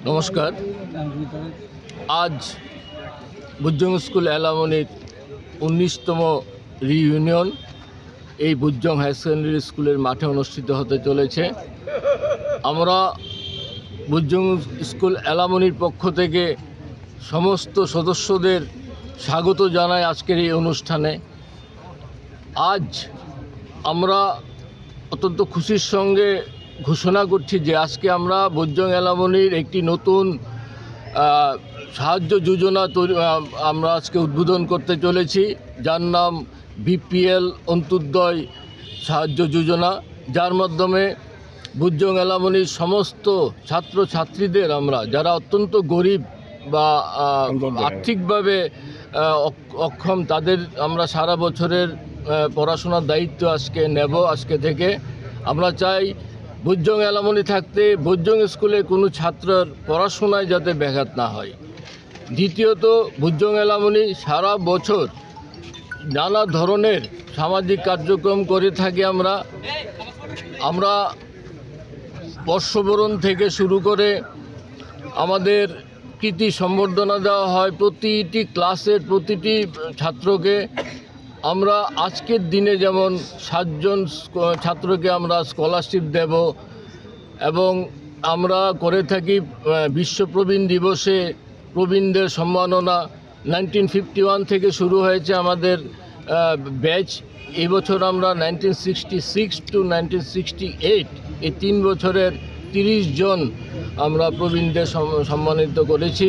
নমস্কার। আজ বুজ্জং school অ্যালামনির 19তম reunion এই বুজ্জং হাই সেকেন্ডারি স্কুলের মাঠে অনুষ্ঠিত হতে চলেছে। আমরা বুজ্জং স্কুল অ্যালামনির পক্ষ থেকে সমস্ত সদস্যদের স্বাগত জানাই আজকের এই অনুষ্ঠানে। আজ আমরা অত্যন্ত খুশির সঙ্গে ঘোষণা করছি যে আজকে আমরা বুজ্জং অ্যালামনির একটি নতুন সাহায্য যোজনা আমরা আজকে উদ্বোধন করতে চলেছি, যার নাম বিপিএল অন্ত্যোদয় সাহায্য যোজনা, যার মাধ্যমে বুজ্জং অ্যালামনির সমস্ত ছাত্রছাত্রীদের আমরা যারা অত্যন্ত গরিব বা আর্থিকভাবে অক্ষম, তাদের আমরা সারা বছরের পড়াশোনার দায়িত্ব আজকে নেব। আজকে থেকে আমরা চাই বুজ্জং অ্যালামনি থাকতে বুজ্জং স্কুলে কোনো ছাত্রের পড়াশোনায় যাতে ব্যাঘাত না হয়। দ্বিতীয়ত, বুজ্জং অ্যালামনি সারা বছর নানা ধরনের সামাজিক কার্যক্রম করে থাকি। আমরা বর্ষবরণ থেকে শুরু করে আমাদের কৃতি সম্বর্ধনা দেওয়া হয় প্রতিটি ক্লাসের প্রতিটি ছাত্রকে। আমরা আজকের দিনে যেমন 7 জন ছাত্রকে আমরা স্কলারশিপ দেব, এবং আমরা করে থাকি বিশ্ব প্রবীণ দিবসে প্রবীণদের সম্মাননা। 1951 থেকে শুরু হয়েছে আমাদের ব্যাচ। এই বছর আমরা 1966 টু 1968 এই 3 বছরের 30 জন আমরা প্রবীণদের সম্মানিত করেছি।